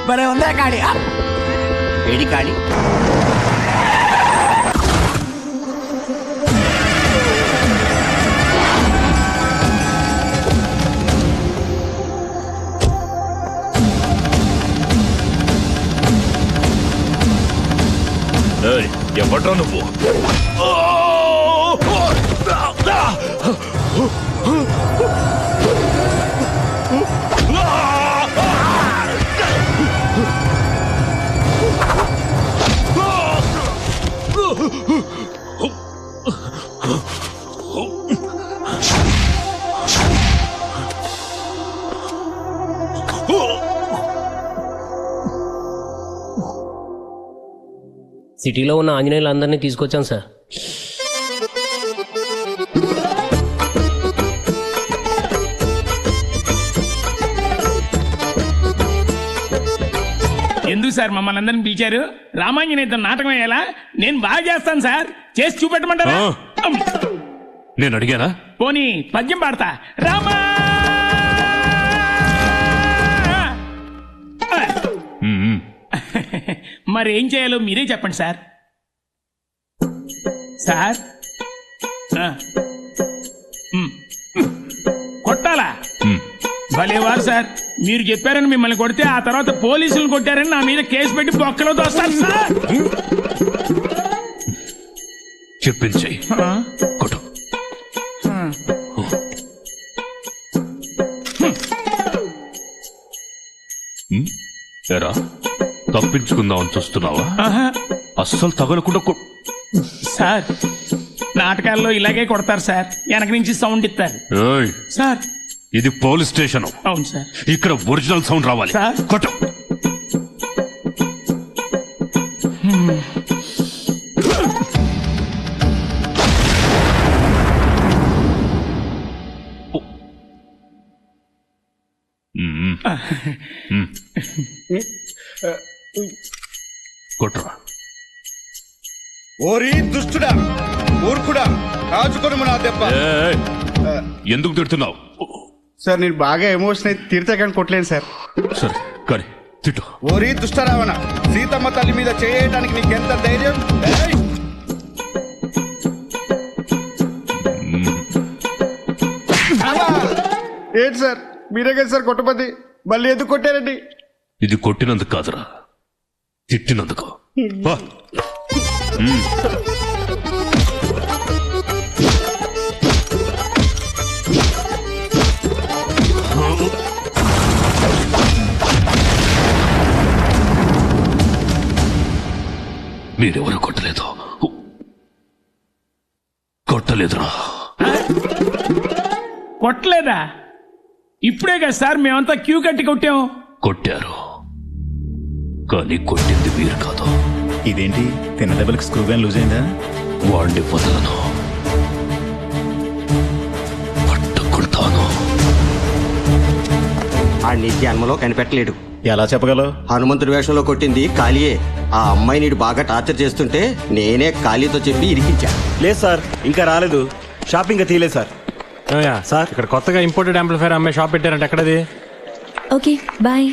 భలే ఉందా కాళీ? ఏడి కాళీ? ఎవడ్రా నువ్వు? సిటీలో ఉన్న ఆంజనేయులందరినీ తీసుకొచ్చాను సార్. ఎందుకు సార్ మమ్మల్ని అందరిని పిలిచారు? రామాంజనేయుతో నాటకం అయ్యేలా నేను బాగా చేస్తాను సార్. చేసి చూపెట్టమంటారా? నేను అడిగానా? పోనీ పద్యం పాడతా. రామా మరి ఏం చేయాలో మీరే చెప్పండి సార్. సార్ కొట్టాలా? భలేవారు సార్, మీరు చెప్పారని మిమ్మల్ని కొడితే ఆ తర్వాత పోలీసులు కొట్టారని నా మీద కేసు పెట్టి బొక్కలో తోస్తాను సార్. చెప్పించి కొట్టు. ఎరా తప్పించుకుందామని చూస్తున్నావా? అస్సలు తగలకుండా సార్ నాటకాల్లో ఇలాగే కొడతారు సార్, వెనక నుంచి సౌండ్ ఇస్తారు సార్. ఇది పోలీస్ స్టేషన్. అవును సార్. ఇక్కడ ఒరిజినల్ సౌండ్ రావాలి. కొట్టు. కొట్టురా. ఓరి దుష్టుడా, మూర్ఖుడా, రాజుకొని నా దెబ్బ. ఎందుకు తిడుతున్నావు? సార్ నేను బాగా ఎమోషన్ అయితే తిడితే కానీ కొట్టలేను సార్. సరే కానీ తిట్టు. ఓరి దుష్టరావణ, సీతమ్మ తల్లి మీద చేయడానికి నీకెంత ధైర్యం? ఏంటి సార్ మీరే కదా సార్ కొట్టపతి, మళ్ళీ ఎందుకు కొట్టారండి? ఇది కొట్టినందుకు కాదురా, తిట్టినందుకు. మీరెవరు కొట్టలేదు? కొట్టలేదురా. కొట్టలేదా? ఇప్పుడే కదా సార్ మేమంతా క్యూ కట్టి కొట్టాం. కొట్టారు కానీ కొట్టింది మీరు కాదు. ఇదేంటి తిన్న దెబ్బలకు స్క్రూ గాని లూజ్ అయిందా? వాడిని వదలను, పట్టుకుంటాను. ఆడిని జన్మలో కనిపెట్టలేడు. ఎలా చెప్పగలవు? హనుమంతుడి వేషంలో కొట్టింది కాళీయే. ఆ అమ్మాయి నీడు బాగా టార్చర్ చేస్తుంటే నేనే కాళీతో చెప్పి ఇరికించా. లేదు సార్, ఇంకా రాలేదు. షాపింగ్ తీయలేదు సార్. సార్ ఇక్కడ కొత్తగా ఇంపోర్టెడ్ యాంప్లిఫైర్ అమ్మే షాప్ పెట్టారంటే ఎక్కడది? Okay boy.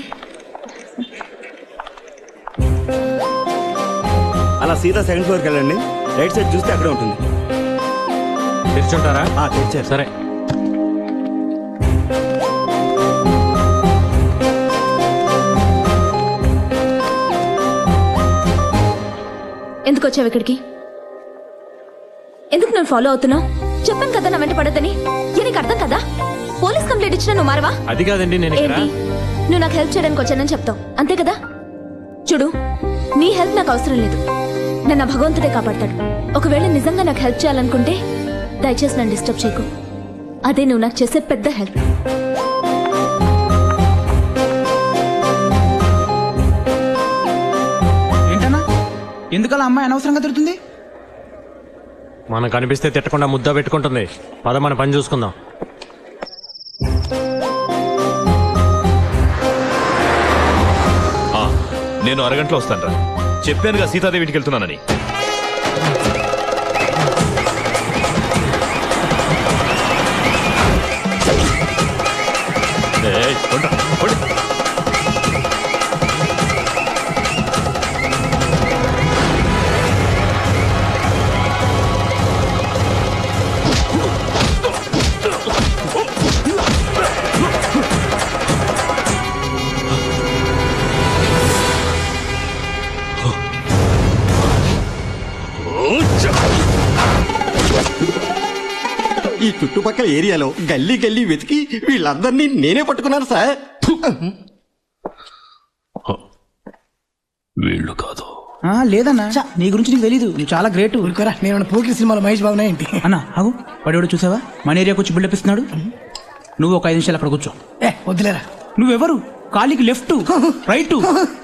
అలా సీదా సెకండ్ ఫ్లోర్కి వెళ్ళండి, రైట్ సైడ్ చూస్తే అక్కడే ఉంటుంది. తెరిచుంటారా? తెరిచారు. సరే. ఎందుకు వచ్చావు ఇక్కడికి? ఎందుకు నన్ను ఫాలో అవుతున్నావు? చెప్పాను కదా నా వెంట పడద్దని. నీకు అర్థం కదా? పోలీస్ కంప్లైంట్ ఇచ్చినా నువ్వు మారవా? అది కాదండి, నేను ఏంటి నువ్వు నాకు హెల్ప్ చేయడానికి వచ్చానని చెప్తావు అంతే కదా? చూడు, నీ హెల్ప్ నాకు అవసరం లేదు. నన్ను భగవంతుడే కాపాడతాడు. ఒకవేళ నిజంగా నాకు హెల్ప్ చేయాలనుకుంటే దయచేసి నన్ను డిస్టర్బ్ చేయకు. అదే నువ్వు నాకు చేసే పెద్ద హెల్ప్. ఏంటన్నా ఎందుకలా అమ్మాయి అనవసరంగా తిడుతుంది? మనం కనిపిస్తే తిట్టకుండా ముద్ద పెట్టుకుంటుంది. పద మన పని చూసుకుందాం. నేను అరగంటలో వస్తాను రా. చెప్పానుగా సీతాదేవి ఇంటికి వెళ్తున్నానని. చుట్టుపక్కల ఏరియాలో గల్లీ గల్లీ వెతికి వీళ్ళందరినీ నేనే పట్టుకున్నాను సార్. వీళ్ళు కాదు. లేదన్నా నీ గురించి నీకు తెలీదు, నువ్వు చాలా గ్రేట్. నేను పోకిరి సినిమాలో మహేష్ బాబు ఏంటి అన్న అగు వాడు చూసావా మన ఏరియాకి వచ్చి బిల్డప్ ఇస్తున్నాడు. నువ్వు ఒక 5 నిమిషాలు అక్కడ కూర్చో. వద్దులేరా. నువ్వెవరు? కాలికి లెఫ్ట్ రైట్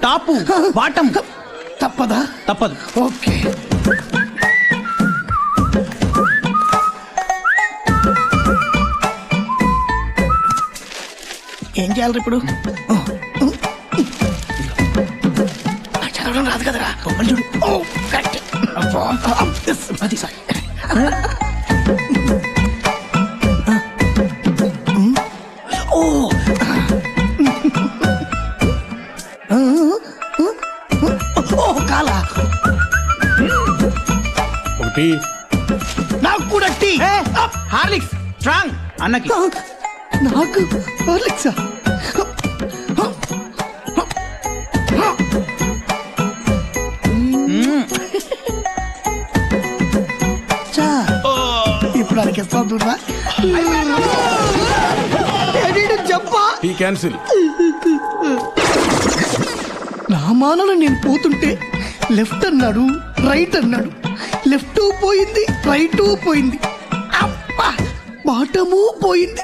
టాప్ బాటం తప్పదా? తప్పదు. ఓకే. ఏం చేయాలి ఇప్పుడు? చదవడం రాదు కదరా. చూడు. అది సార్. కాలా ఒకటి నాకు కూడా టీ. హార్లిక్స్ స్ట్రాంగ్ అన్నకి. నాకు హార్లిక్సా? ఇప్పుడు అడిగి ఇస్తాం చూడరా. చెప్పా టీ క్యాన్సిల్. నా మానలో నేను పోతుంటే లెఫ్ట్ అన్నాడు రైట్ అన్నాడు. లెఫ్ట్ పోయింది రైట్ పోయింది. అబ్బా బాటము పోయింది.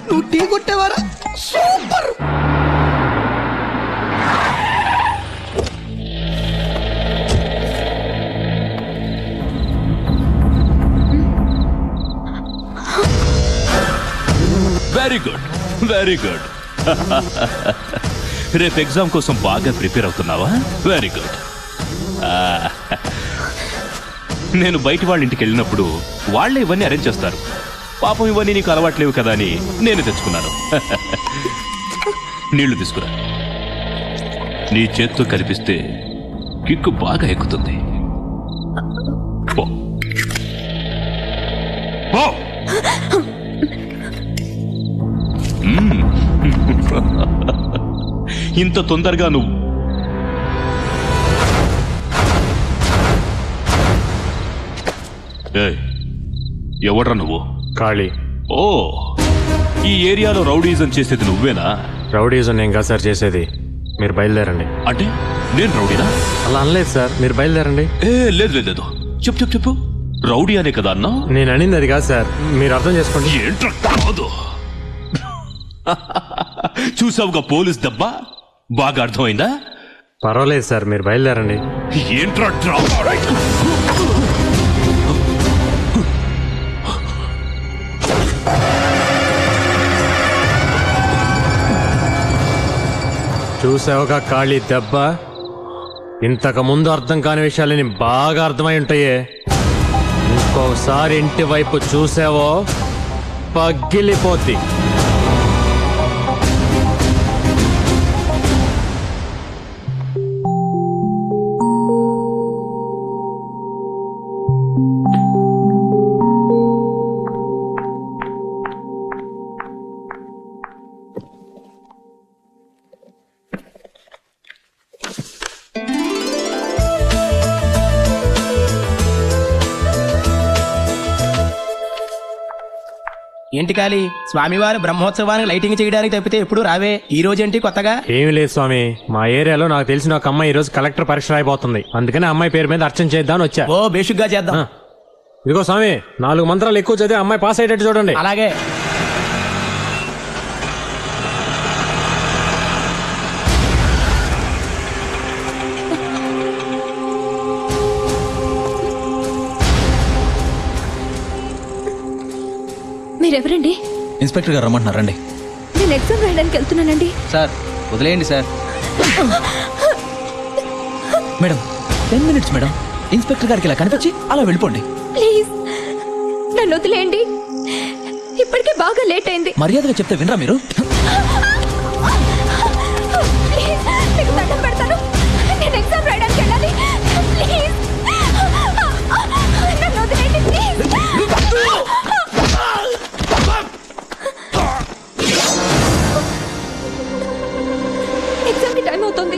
నువ్వు టీ కొట్టేవారా? Super. Very good, very good. రేపు ఎగ్జామ్ కోసం బాగా ప్రిపేర్ అవుతున్నావా? Very good. నేను బయట వాళ్ళ ఇంటికి వెళ్ళినప్పుడు వాళ్ళే ఇవన్నీ అరేంజ్ చేస్తారు. పాపం ఇవన్నీ నీకు అలవాట్లేవు కదా అని నేను తెచ్చుకున్నాను. నీళ్లు తీసుకురా. నీ చేత్తో కనిపిస్తే కిక్కు బాగా ఎక్కుతుంది. పో. పో. ఇంత తొందరగా నువ్వు ఎవడ్రా నువ్వు? ఖాళీ. ఓ, ఈ ఏరియాలో రౌడీజం చేసేది నువ్వేనా? రౌడీజం నేను కాదు సార్ చేసేది. మీరు బయలుదేరండి. అంటే నేను రౌడీనా? అలా అనలేదు సార్, మీరు బయలుదేరండి. లేదు లేదు లేదు, చెప్పు చెప్పు చెప్పు. రౌడీ అనే కదా అన్నా? నేను అనింది అది కాదు సార్, మీరు అర్థం చేసుకోండి. ఏంట్రా కాదు. చూసావుగా పోలీస్ దెబ్బ, బాగా అర్థమైందా? పర్వాలేదు సార్, మీరు బయలుదేరండి. ఏంట్రా డ్రామా? చూసావుగా ఖాళీ దెబ్బ. ఇంతకు ముందు అర్థం కాని విషయాలని బాగా అర్థమై ఉంటాయే. ఇంకోసారి ఇంటి వైపు చూసావో పగిలిపోద్ది. ఏంటి కాలి స్వామివారి బ్రహ్మోత్సవానికి లైటింగ్ చేయడానికి తప్పితే ఎప్పుడు రావే. ఈ రోజు ఏంటి కొత్తగా? ఏమి లేదు స్వామి, మా ఏరియాలో నాకు తెలిసిన ఒక అమ్మాయి ఈ రోజు కలెక్టర్ పరీక్ష రాయిపోతుంది. అందుకని అమ్మాయి పేరు మీద అర్చన చేద్దామని వచ్చా. ఓ బేషుగ్గా చేద్దాం. ఇదిగో స్వామి, 4 మంత్రాలు ఎక్కువ చదివి అమ్మాయి పాస్ అయ్యేటట్టు చూడండి. అలాగే. మీరెవరండి? ఇన్స్పెక్టర్ గారు రమ్మంటున్నారు, రండి. నేను ఎగ్జామ్ రాయడానికి వెళ్తున్నానండి. సార్ వదిలేయండి sir. Madam 10 minutes madam. Inspector గారికి ఇలా కనిపించి అలా వెళ్ళిపోండి. ప్లీజ్ నన్ను వదిలేయండి, ఇప్పటికే బాగా లేట్ అయింది. మర్యాదగా చెప్తే వినరా మీరు? ప్లీజ్ మీకు దండం పెడతాను, నేను ఎగ్జామ్ రాయడానికి వెళ్ళాలి. ప్లీజ్ నన్ను వదిలేయండి ప్లీజ్. ఎగ్జామ్కి టైం అవుతుంది.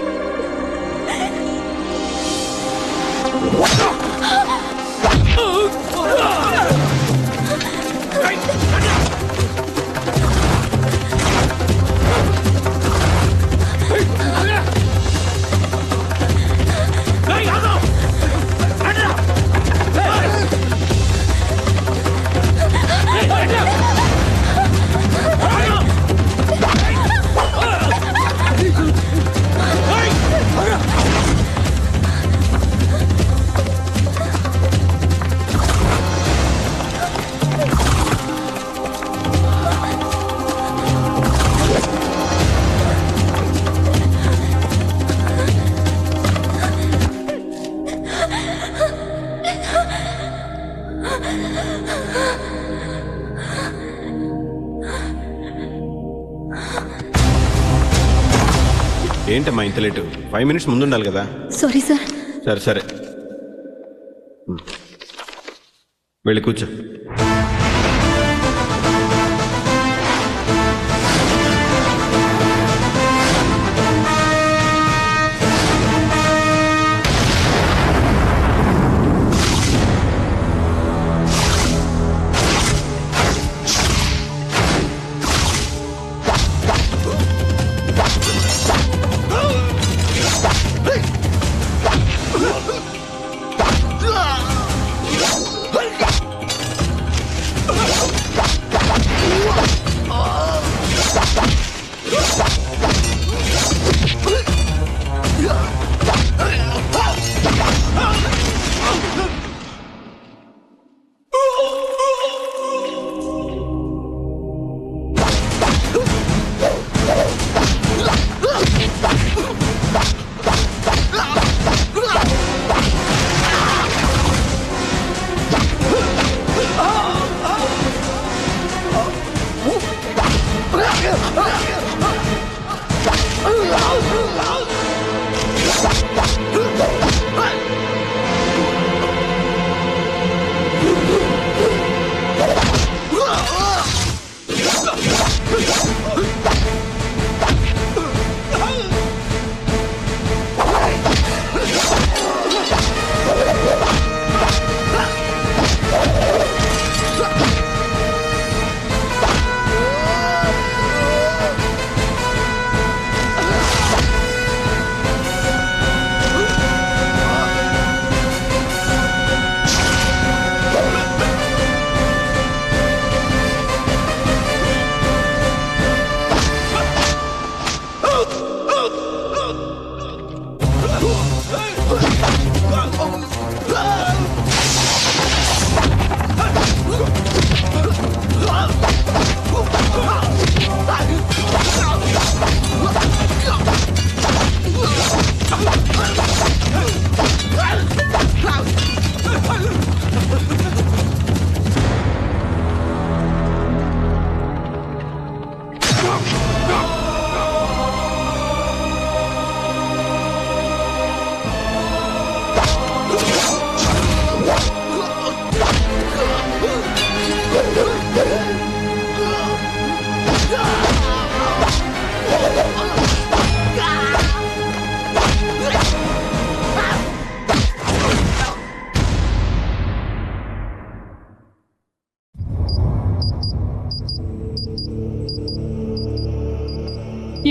ఏంటమ్మా ఇంత లేటు 5 మినిట్స్ ముందు ఉండాలి కదా. Sorry sir. సరే సరే వెళ్ళి కూర్చో.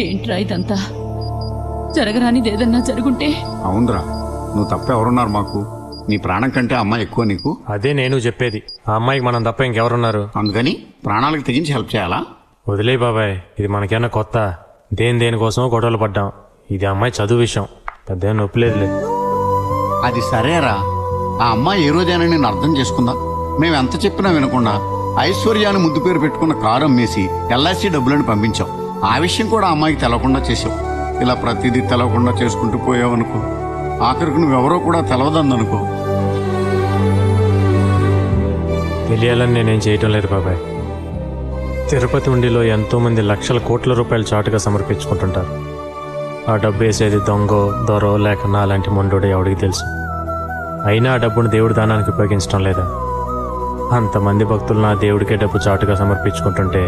ఏంట్రా ఇదంతా? జరగరానిది ఏదన్నా జరుగుంటే? అవునరా, నువ్వు తప్ప ఎవరున్నారు మాకు? నీ ప్రాణం కంటే అమ్మాయి ఎక్కువ నీకు. అదే నేను చెప్పేది, ఆ అమ్మాయికి మనం తప్ప ఇంకెవరున్నారు? అందుకని ప్రాణాలకు తెగించి హెల్ప్ చేయాలా? వదిలే బాబాయ్, ఇది మనకేమన్నా కొత్త? దేనికోసమో గొడవలు పడ్డాం. ఇది అమ్మాయి చదువు విషయం, పెద్ద నొప్పి లేదులే. అది సరేరా, ఆ అమ్మాయి ఏ రోజైనా నేను అర్థం చేసుకుందా? మేము ఎంత చెప్పినా వినకుండా ఐశ్వర్యాన్ని ముద్దు పేరు పెట్టుకున్న కారు అమ్మేసి ఎల్ఐసి డబ్బులను పంపించాం. ఆ విషయం కూడా అమ్మాయికి తెలవకుండా చేసావు. ఇలా ప్రతిదీ తెలవకుండా చేసుకుంటూ పోయావనుకో, ఆఖరికి నువ్వెవరో కూడా తెలవదందనుకో. తెలియాలని నేనేం చేయటం లేదు బాబాయ్. తిరుపతి ఉండిలో ఎంతోమంది లక్షల కోట్ల రూపాయలు చాటుగా సమర్పించుకుంటుంటారు. ఆ డబ్బు వేసేది దొంగో దొరో లేక నాలాంటి మొండోడో ఎవడికి తెలుసు. అయినా ఆ డబ్బును దేవుడి దానానికి ఉపయోగించడం లేదా? అంతమంది భక్తులు నా దేవుడికే డబ్బు చాటుగా సమర్పించుకుంటుంటే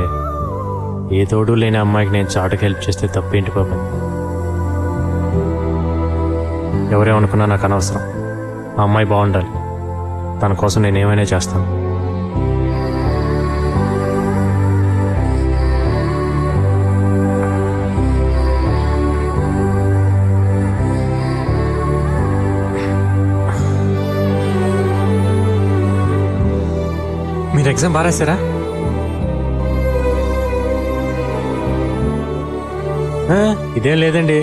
ఏ తోడు లేని అమ్మాయికి నేను చాటుకు హెల్ప్ చేస్తే తప్పేంటి బాబాయ్? ఎవరేమనుకున్నా నాకు అనవసరం. ఆ అమ్మాయి బాగుండాలి, తన కోసం నేను ఏమైనా చేస్తాను. మీరు ఎగ్జామ్ బాగా రాశారా? ఇదేం లేదండి,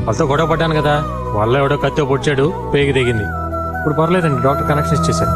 వాళ్ళతో గొడవ పడ్డాను కదా, వాళ్ళ ఎవడో కత్తితో పొడిచాడు, పేగి దిగింది. ఇప్పుడు పర్లేదండి, డాక్టర్ కనెక్షన్ ఇచ్చేసారు.